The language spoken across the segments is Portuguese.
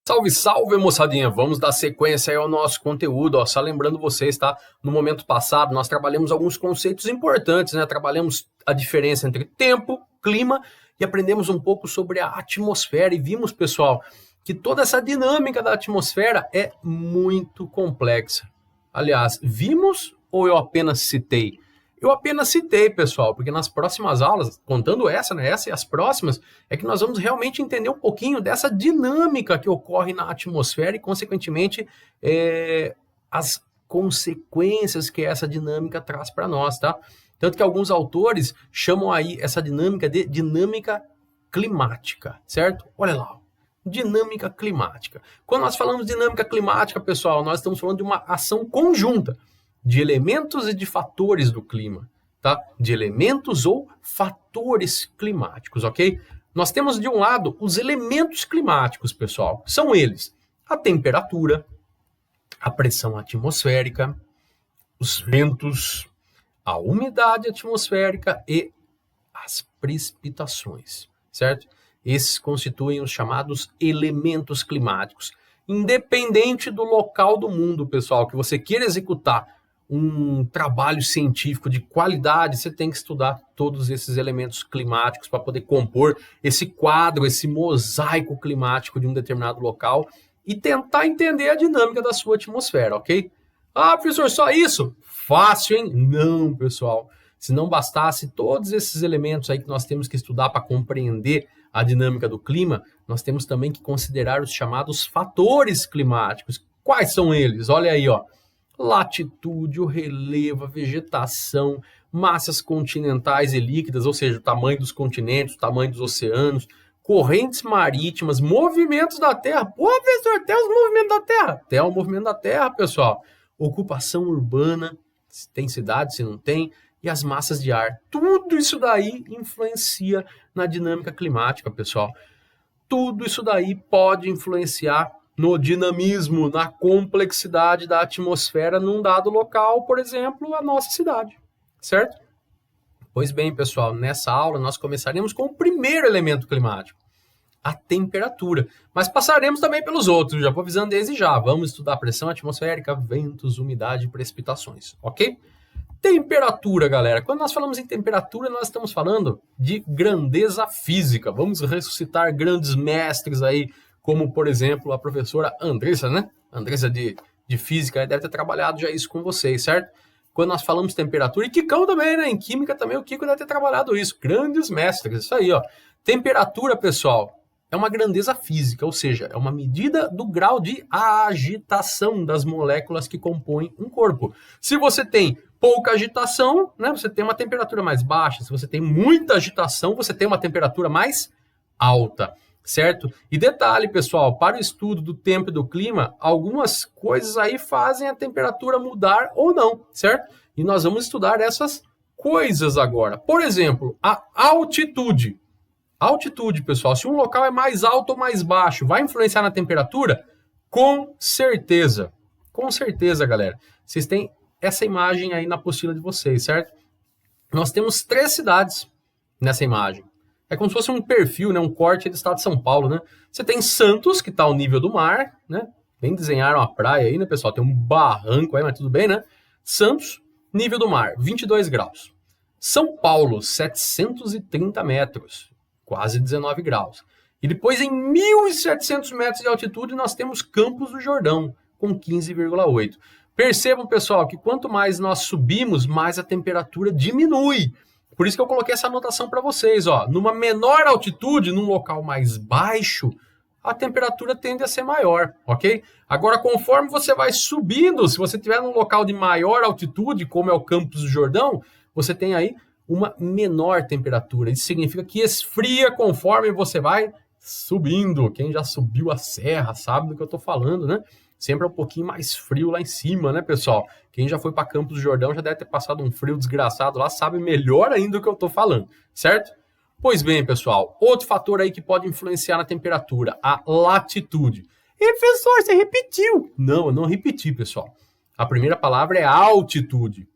Salve, salve, moçadinha! Vamos dar sequência aí ao nosso conteúdo, ó. Só lembrando vocês, tá? No momento passado, nós trabalhamos alguns conceitos importantes, né? Trabalhamos a diferença entre tempo, clima e aprendemos um pouco sobre a atmosfera. E vimos, pessoal, que toda essa dinâmica da atmosfera é muito complexa. Aliás, vimos ou eu apenas citei? Eu apenas citei, pessoal, porque nas próximas aulas, contando essa, né, essa e as próximas, é que nós vamos realmente entender um pouquinho dessa dinâmica que ocorre na atmosfera e, consequentemente, as consequências que essa dinâmica traz para nós, tá? Tanto que alguns autores chamam aí essa dinâmica de dinâmica climática, certo? Olha lá, dinâmica climática. Quando nós falamos de dinâmica climática, pessoal, nós estamos falando de uma ação conjunta de elementos e de fatores do clima, tá? De elementos ou fatores climáticos, ok? Nós temos de um lado os elementos climáticos, pessoal. São eles: a temperatura, a pressão atmosférica, os ventos, a umidade atmosférica e as precipitações, certo? Esses constituem os chamados elementos climáticos. Independente do local do mundo, pessoal, que você queira executar um trabalho científico de qualidade, você tem que estudar todos esses elementos climáticos para poder compor esse quadro, esse mosaico climático de um determinado local e tentar entender a dinâmica da sua atmosfera, ok? Ah, professor, só isso? Fácil, hein? Não, pessoal. Se não bastasse todos esses elementos aí que nós temos que estudar para compreender a dinâmica do clima, nós temos também que considerar os chamados fatores climáticos. Quais são eles? Olha aí, ó. Latitude, o relevo, a vegetação, massas continentais e líquidas, ou seja, o tamanho dos continentes, o tamanho dos oceanos, correntes marítimas, movimentos da Terra. Pô, professor, até os movimentos da Terra. Até o movimento da Terra, pessoal. Ocupação urbana, se tem cidade, se não tem, e as massas de ar. Tudo isso daí influencia na dinâmica climática, pessoal. Tudo isso daí pode influenciar no dinamismo, na complexidade da atmosfera num dado local, por exemplo, a nossa cidade, certo? Pois bem, pessoal, nessa aula nós começaremos com o primeiro elemento climático, a temperatura, mas passaremos também pelos outros, já vou avisando desde já. Vamos estudar pressão atmosférica, ventos, umidade e precipitações, ok? Temperatura, galera. Quando nós falamos em temperatura, nós estamos falando de grandeza física. Vamos ressuscitar grandes mestres aí, como, por exemplo, a professora Andressa, né? Andressa de física, deve ter trabalhado já isso com vocês, certo? Quando nós falamos temperatura, e Kikão também, né? Em química também o Kiko deve ter trabalhado isso. Grandes mestres, isso aí, ó. Temperatura, pessoal, é uma grandeza física, ou seja, é uma medida do grau de agitação das moléculas que compõem um corpo. Se você tem pouca agitação, né? Você tem uma temperatura mais baixa. Se você tem muita agitação, você tem uma temperatura mais alta. Certo? E detalhe, pessoal, para o estudo do tempo e do clima, algumas coisas aí fazem a temperatura mudar ou não, certo? E nós vamos estudar essas coisas agora. Por exemplo, a altitude. Altitude, pessoal, se um local é mais alto ou mais baixo, vai influenciar na temperatura? Com certeza. Com certeza, galera. Vocês têm essa imagem aí na apostila de vocês, certo? Nós temos 3 cidades nessa imagem. É como se fosse um perfil, né, um corte do estado de São Paulo, né? Você tem Santos, que está ao nível do mar, né? Nem desenharam a praia aí, né, pessoal? Tem um barranco aí, mas tudo bem, né? Santos, nível do mar, 22 graus. São Paulo, 730 metros, quase 19 graus. E depois, em 1.700 metros de altitude, nós temos Campos do Jordão, com 15,8. Percebam, pessoal, que quanto mais nós subimos, mais a temperatura diminui. Por isso que eu coloquei essa anotação para vocês, ó. Numa menor altitude, num local mais baixo, a temperatura tende a ser maior, ok? Agora, conforme você vai subindo, se você estiver num local de maior altitude, como é o Campos do Jordão, você tem aí uma menor temperatura. Isso significa que esfria conforme você vai subindo. Quem já subiu a serra sabe do que eu estou falando, né? Sempre é um pouquinho mais frio lá em cima, né, pessoal? Quem já foi para Campos do Jordão já deve ter passado um frio desgraçado lá, sabe melhor ainda do que eu estou falando, certo? Pois bem, pessoal, outro fator aí que pode influenciar na temperatura, a latitude. E, professor, você repetiu. Não, eu não repeti, pessoal. A primeira palavra é altitude.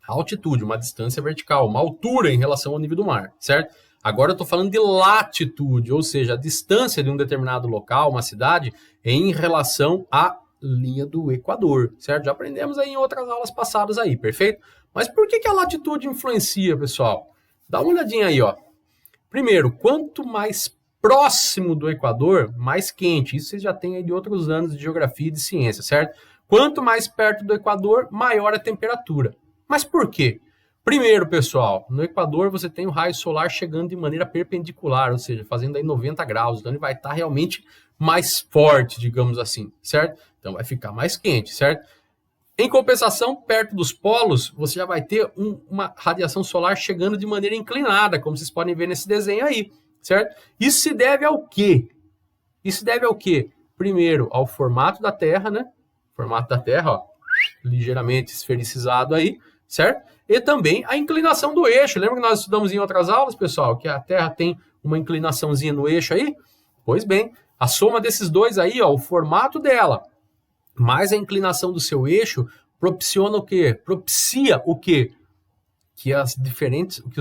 Altitude, uma distância vertical, uma altura em relação ao nível do mar, certo? Agora eu estou falando de latitude, ou seja, a distância de um determinado local, uma cidade, em relação à linha do Equador, certo? Já aprendemos aí em outras aulas passadas aí, perfeito? Mas por que a latitude influencia, pessoal? Dá uma olhadinha aí, ó. Primeiro, quanto mais próximo do Equador, mais quente. Isso vocês já têm aí de outros anos de geografia e de ciência, certo? Quanto mais perto do Equador, maior a temperatura. Mas por quê? Primeiro, pessoal, no Equador você tem o raio solar chegando de maneira perpendicular, ou seja, fazendo aí 90 graus, então ele vai estar realmente mais forte, digamos assim, certo? Então vai ficar mais quente, certo? Em compensação, perto dos polos, você já vai ter uma radiação solar chegando de maneira inclinada, como vocês podem ver nesse desenho aí, certo? Isso se deve ao quê? Isso se deve ao quê? Primeiro, ao formato da Terra, né? Formato da Terra, ó, ligeiramente esfericizado aí, certo? E também a inclinação do eixo. Lembra que nós estudamos em outras aulas, pessoal, que a Terra tem uma inclinaçãozinha no eixo aí? Pois bem, a soma desses dois aí, ó, o formato dela, mais a inclinação do seu eixo, propiciona o quê? Propicia o quê? Que os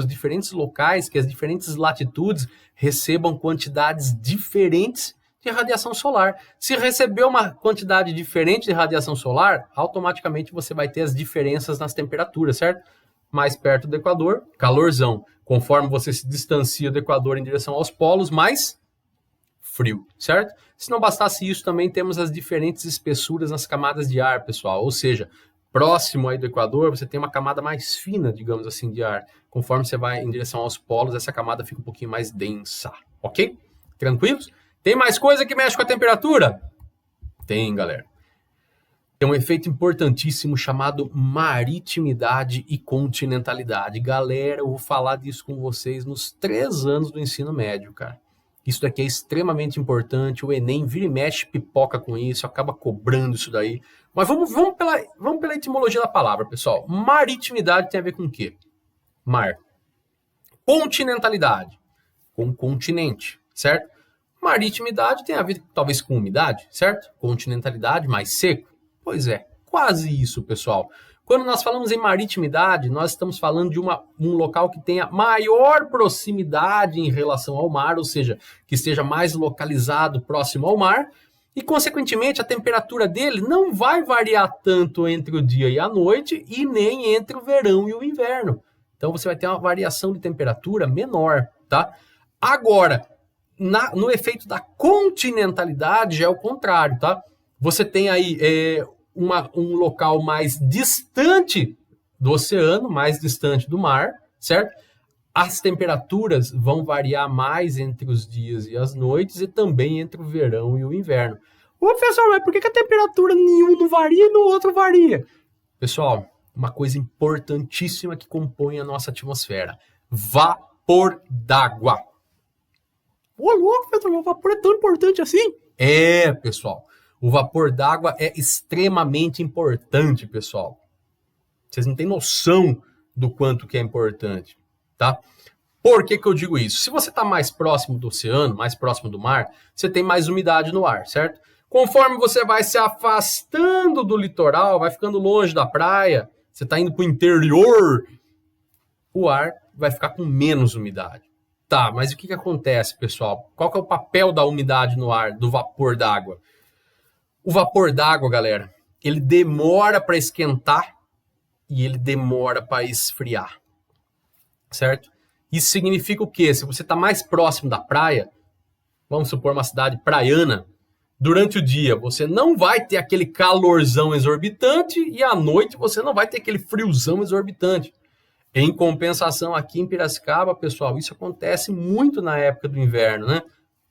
diferentes locais, que as diferentes latitudes recebam quantidades diferentes de radiação solar. Se receber uma quantidade diferente de radiação solar, automaticamente você vai ter as diferenças nas temperaturas, certo? Mais perto do Equador, calorzão. Conforme você se distancia do Equador em direção aos polos, mais frio, certo? Se não bastasse isso, também temos as diferentes espessuras nas camadas de ar, pessoal. Ou seja, próximo aí do Equador, você tem uma camada mais fina, digamos assim, de ar. Conforme você vai em direção aos polos, essa camada fica um pouquinho mais densa, ok? Tranquilos? Tem mais coisa que mexe com a temperatura? Tem, galera. Tem um efeito importantíssimo chamado maritimidade e continentalidade. Galera, eu vou falar disso com vocês nos 3 anos do ensino médio, cara. Isso daqui é extremamente importante. O Enem vira e mexe, pipoca com isso, acaba cobrando isso daí. Mas vamos pela etimologia da palavra, pessoal. Maritimidade tem a ver com o quê? Mar. Continentalidade. Com continente, certo? Maritimidade tem a ver, talvez, com umidade, certo? Continentalidade, mais seco. Pois é, quase isso, pessoal. Quando nós falamos em maritimidade, nós estamos falando de um local que tenha maior proximidade em relação ao mar, ou seja, que esteja mais localizado próximo ao mar, e, consequentemente, a temperatura dele não vai variar tanto entre o dia e a noite e nem entre o verão e o inverno. Então, você vai ter uma variação de temperatura menor, tá? Agora, no efeito da continentalidade, já é o contrário, tá? Você tem aí um local mais distante do oceano, mais distante do mar, certo? As temperaturas vão variar mais entre os dias e as noites e também entre o verão e o inverno. Ô, professor, mas por que a temperatura nenhum não varia e no outro varia? Pessoal, uma coisa importantíssima que compõe a nossa atmosfera: vapor d'água. Ô, louco, professor, o vapor é tão importante assim? É, pessoal. O vapor d'água é extremamente importante, pessoal. Vocês não têm noção do quanto que é importante, tá? Por que eu digo isso? Se você está mais próximo do oceano, mais próximo do mar, você tem mais umidade no ar, certo? Conforme você vai se afastando do litoral, vai ficando longe da praia, você está indo para o interior, o ar vai ficar com menos umidade. Tá, mas o que acontece, pessoal? Qual que é o papel da umidade no ar, do vapor d'água? O vapor d'água, galera, ele demora para esquentar e ele demora para esfriar, certo? Isso significa o quê? Se você está mais próximo da praia, vamos supor uma cidade praiana, durante o dia você não vai ter aquele calorzão exorbitante e à noite você não vai ter aquele friozão exorbitante. Em compensação, aqui em Piracicaba, pessoal, isso acontece muito na época do inverno, né?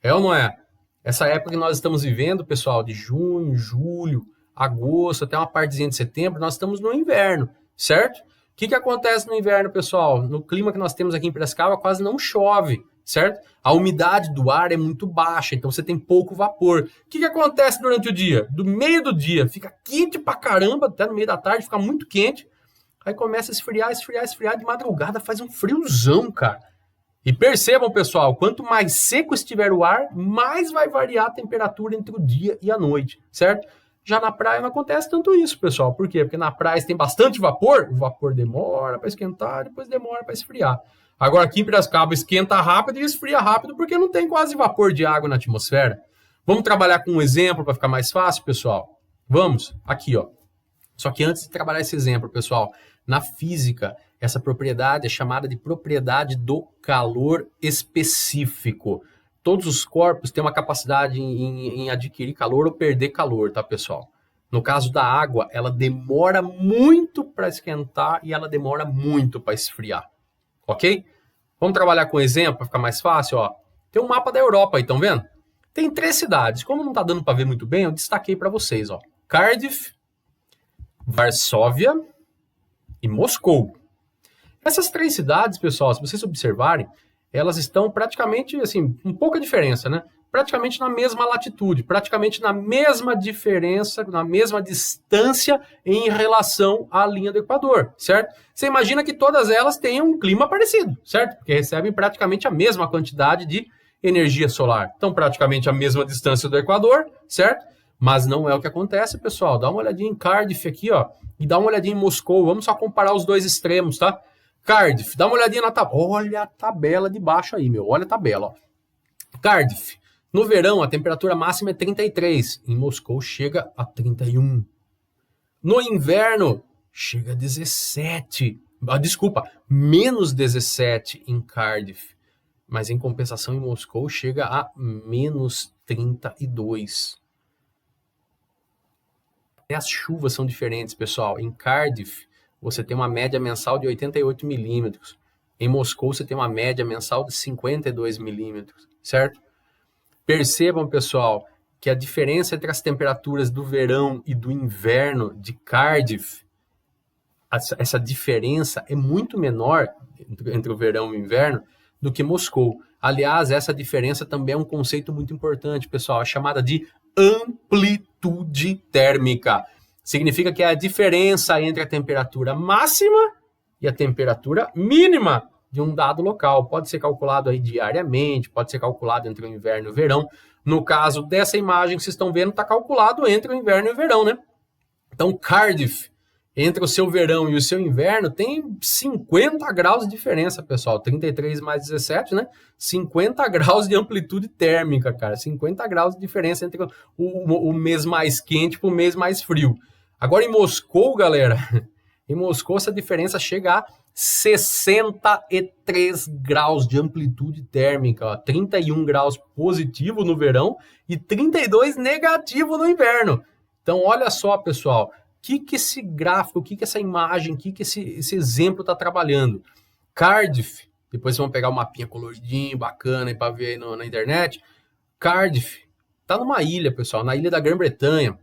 É ou não é? Essa época que nós estamos vivendo, pessoal, de junho, julho, agosto, até uma partezinha de setembro, nós estamos no inverno, certo? O que acontece no inverno, pessoal? No clima que nós temos aqui em Piracicaba, quase não chove, certo? A umidade do ar é muito baixa, então você tem pouco vapor. O que acontece durante o dia? Do meio do dia, fica quente pra caramba, até no meio da tarde fica muito quente, aí começa a esfriar, de madrugada faz um friozão, cara. E percebam, pessoal, quanto mais seco estiver o ar, mais vai variar a temperatura entre o dia e a noite, certo? Já na praia não acontece tanto isso, pessoal. Por quê? Porque na praia tem bastante vapor, o vapor demora para esquentar, depois demora para esfriar. Agora aqui em Piracicaba esquenta rápido e esfria rápido porque não tem quase vapor de água na atmosfera. Vamos trabalhar com um exemplo para ficar mais fácil, pessoal? Vamos? Aqui, ó. Só que antes de trabalhar esse exemplo, pessoal, na física, essa propriedade é chamada de propriedade do calor específico. Todos os corpos têm uma capacidade em adquirir calor ou perder calor, tá, pessoal? No caso da água, ela demora muito para esquentar e ela demora muito para esfriar, ok? Vamos trabalhar com um exemplo para ficar mais fácil, ó. Tem um mapa da Europa aí, estão vendo? Tem 3 cidades. Como não está dando para ver muito bem, eu destaquei para vocês, ó. Cardiff, Varsóvia e Moscou. Essas 3 cidades, pessoal, se vocês observarem, elas estão praticamente, assim, com pouca diferença, né? Praticamente na mesma latitude, praticamente na mesma diferença, na mesma distância em relação à linha do Equador, certo? Você imagina que todas elas tenham um clima parecido, certo? Porque recebem praticamente a mesma quantidade de energia solar. Então, praticamente a mesma distância do Equador, certo? Mas não é o que acontece, pessoal. Dá uma olhadinha em Cardiff aqui, ó, e dá uma olhadinha em Moscou. Vamos só comparar os dois extremos, tá? Cardiff, dá uma olhadinha na tabela. Olha a tabela de baixo aí, meu. Olha a tabela, ó. Cardiff, no verão a temperatura máxima é 33. Em Moscou chega a 31. No inverno chega a 17. Desculpa, menos 17 em Cardiff. Mas em compensação em Moscou chega a menos 32. Até as chuvas são diferentes, pessoal. Em Cardiff, você tem uma média mensal de 88 milímetros. Em Moscou, você tem uma média mensal de 52 milímetros, certo? Percebam, pessoal, que a diferença entre as temperaturas do verão e do inverno de Cardiff, essa diferença é muito menor entre o verão e o inverno do que Moscou. Aliás, essa diferença também é um conceito muito importante, pessoal, é chamada de amplitude térmica. Significa que é a diferença entre a temperatura máxima e a temperatura mínima de um dado local. Pode ser calculado aí diariamente, pode ser calculado entre o inverno e o verão. No caso dessa imagem que vocês estão vendo, está calculado entre o inverno e o verão, né? Então, Cardiff, entre o seu verão e o seu inverno, tem 50 graus de diferença, pessoal. 33 mais 17, né? 50 graus de amplitude térmica, cara. 50 graus de diferença entre o mês mais quente para o mês mais frio. Agora, em Moscou, galera, em Moscou essa diferença chega a 63 graus de amplitude térmica. Ó. 31 graus positivo no verão e 32 negativo no inverno. Então, olha só, pessoal. O que esse gráfico, o que essa imagem, o que esse exemplo está trabalhando? Cardiff, depois vocês vão pegar um mapinha coloridinho, bacana para ver aí na internet. Cardiff está numa ilha, pessoal, na ilha da Grã-Bretanha.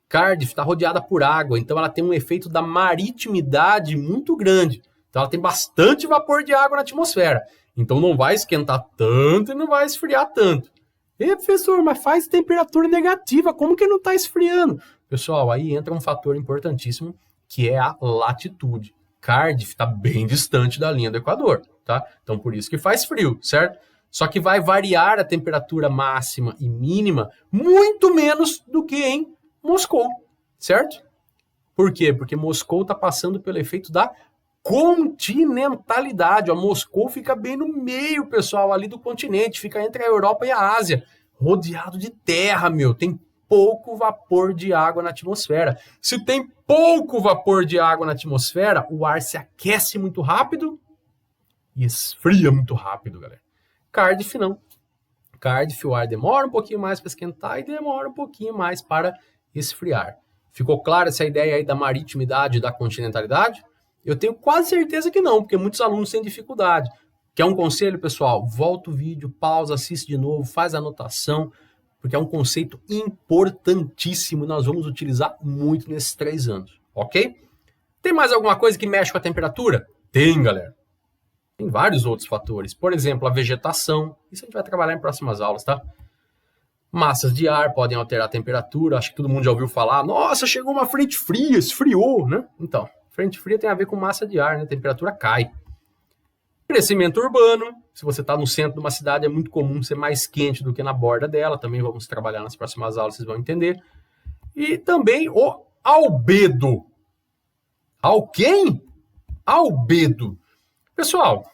Cardiff está rodeada por água, então ela tem um efeito da maritimidade muito grande. Então ela tem bastante vapor de água na atmosfera. Então não vai esquentar tanto e não vai esfriar tanto. E professor, mas faz temperatura negativa, como que não está esfriando? Pessoal, aí entra um fator importantíssimo, que é a latitude. Cardiff está bem distante da linha do Equador, tá? Então por isso que faz frio, certo? Só que vai variar a temperatura máxima e mínima muito menos do que em Moscou, certo? Por quê? Porque Moscou está passando pelo efeito da continentalidade. A Moscou fica bem no meio, pessoal, ali do continente, fica entre a Europa e a Ásia, rodeado de terra, meu. Tem pouco vapor de água na atmosfera. Se tem pouco vapor de água na atmosfera, o ar se aquece muito rápido e esfria muito rápido, galera. Cardiff não. Cardiff, o ar demora um pouquinho mais para esquentar e demora um pouquinho mais para esfriar. Ficou clara essa ideia aí da maritimidade e da continentalidade? Eu tenho quase certeza que não, porque muitos alunos têm dificuldade. Quer um conselho, pessoal? Volta o vídeo, pausa, assiste de novo, faz a anotação, porque é um conceito importantíssimo e nós vamos utilizar muito nesses 3 anos, ok? Tem mais alguma coisa que mexe com a temperatura? Tem, galera. Tem vários outros fatores. Por exemplo, a vegetação. Isso a gente vai trabalhar em próximas aulas, tá? Massas de ar podem alterar a temperatura. Acho que todo mundo já ouviu falar. Nossa, chegou uma frente fria, esfriou, né? Então, frente fria tem a ver com massa de ar, né? A temperatura cai. Crescimento urbano. Se você está no centro de uma cidade, é muito comum ser mais quente do que na borda dela. Também vamos trabalhar nas próximas aulas, vocês vão entender. E também o albedo. Ao quem? Albedo. Pessoal,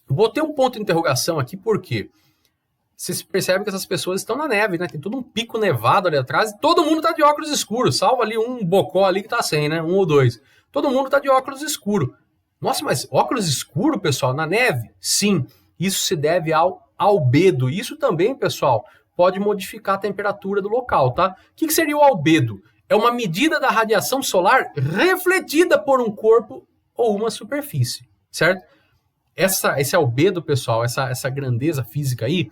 botei um ponto de interrogação aqui, por quê? Vocês percebem que essas pessoas estão na neve, né? Tem todo um pico nevado ali atrás e todo mundo tá de óculos escuros, salvo ali um bocó ali que tá sem, né? 1 ou 2. Todo mundo tá de óculos escuro. Nossa, mas óculos escuro, pessoal, na neve? Sim, isso se deve ao albedo. Isso também, pessoal, pode modificar a temperatura do local, tá? O que seria o albedo? É uma medida da radiação solar refletida por um corpo ou uma superfície, certo? Esse albedo, pessoal, essa grandeza física aí,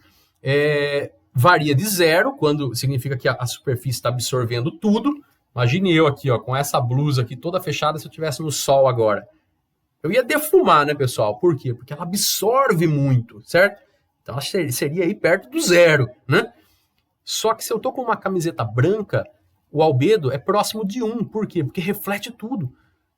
varia de 0, quando significa que a superfície está absorvendo tudo. Imagine eu aqui, ó, com essa blusa aqui toda fechada, se eu estivesse no sol agora. Eu ia defumar, né, pessoal? Por quê? Porque ela absorve muito, certo? Então, ela seria aí perto do 0, né? Só que se eu tô com uma camiseta branca, o albedo é próximo de 1. Por quê? Porque reflete tudo.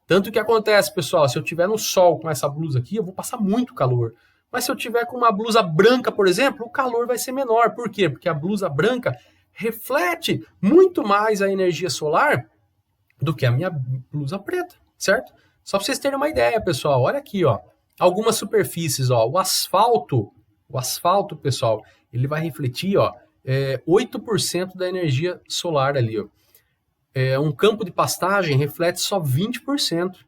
Tanto que acontece, pessoal, se eu tiver no sol com essa blusa aqui, eu vou passar muito calor. Mas se eu tiver com uma blusa branca, por exemplo, o calor vai ser menor. Por quê? Porque a blusa branca reflete muito mais a energia solar do que a minha blusa preta, certo? Só para vocês terem uma ideia, pessoal. Olha aqui, ó. Algumas superfícies, ó. O asfalto, pessoal, ele vai refletir, ó, 8% da energia solar ali, ó. Um campo de pastagem reflete só 20%.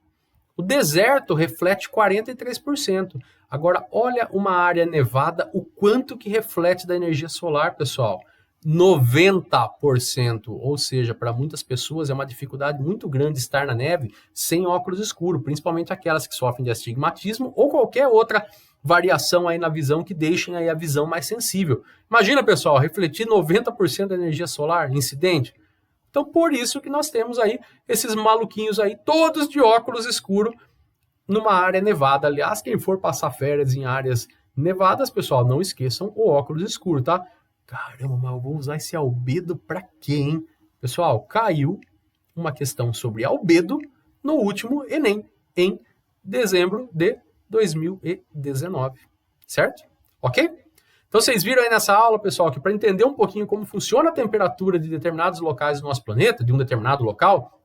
O deserto reflete 43%. Agora, olha uma área nevada, o quanto que reflete da energia solar, pessoal. 90%. Ou seja, para muitas pessoas é uma dificuldade muito grande estar na neve sem óculos escuros, principalmente aquelas que sofrem de astigmatismo ou qualquer outra variação aí na visão que deixem aí a visão mais sensível. Imagina, pessoal, refletir 90% da energia solar incidente. Então, por isso que nós temos aí esses maluquinhos aí, todos de óculos escuros, numa área nevada. Aliás, quem for passar férias em áreas nevadas, pessoal, não esqueçam o óculos escuro, tá? Caramba, mas eu vou usar esse albedo pra quê, hein? Pessoal, caiu uma questão sobre albedo no último Enem, em dezembro de 2019, certo? Ok? Então, vocês viram aí nessa aula, pessoal, que para entender um pouquinho como funciona a temperatura de determinados locais do nosso planeta, de um determinado local,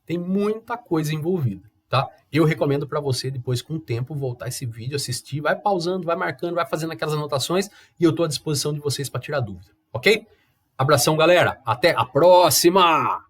tem muita coisa envolvida, tá? Eu recomendo para você, depois, com o tempo, voltar esse vídeo, assistir, vai pausando, vai marcando, vai fazendo aquelas anotações e eu estou à disposição de vocês para tirar dúvida, ok? Abração, galera. Até a próxima!